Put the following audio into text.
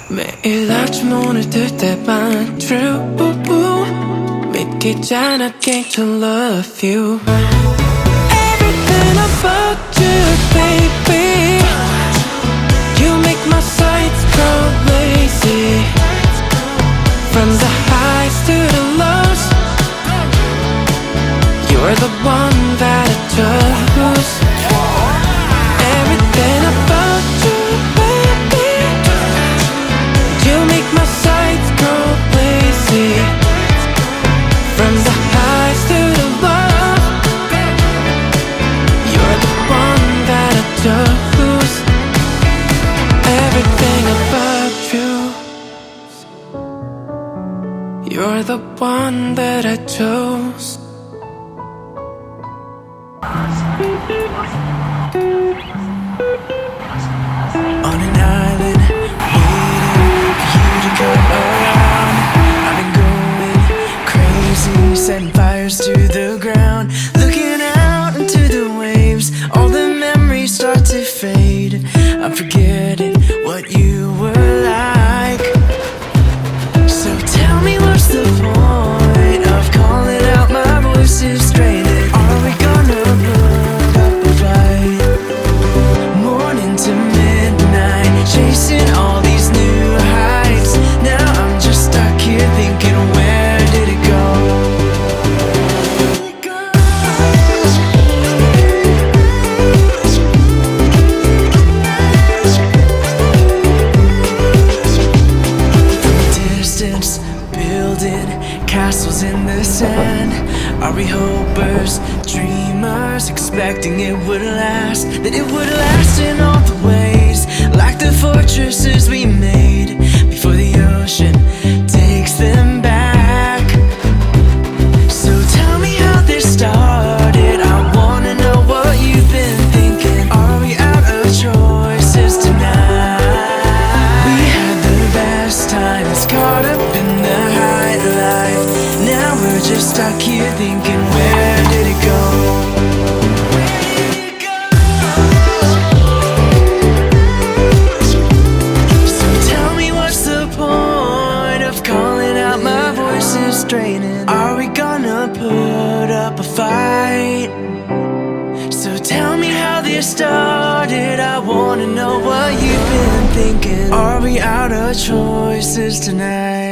매일 아침 오늘 뜰 때만 true 믿기지 않아 can't to love you Everything about you baby You make my sights go lazy From the highs to the lows You're the one that I chose Everything about you baby You make my sights go lazy From the highs to the lows You're the one that I chose Everything about you You're the one that I chose On an island, waiting for you to come around I've been going crazy, setting fires to the ground Looking out into the waves, all the memories start to fade I'm forgetting what you were like So tell me what's the point of calling out my voices straining Are we gonna put up a fight? Morning to midnight, chasing all these new heights Now I'm just stuck here thinking, where did it go? From a distance, building castles in the sand Are we hopers, dreamers, expecting it would last That it would last in all the ways Like the fortresses we made Before the ocean takes them back So tell me how this started I wanna know what you've been thinking Are we out of choices tonight? We had the best times caught up in the high life Now we're just stuck here thinking where did it go? So tell me what's the point of calling out my voices straining Are we gonna put up a fight? So tell me how this started I wanna know what you've been thinking Are we out of choices tonight?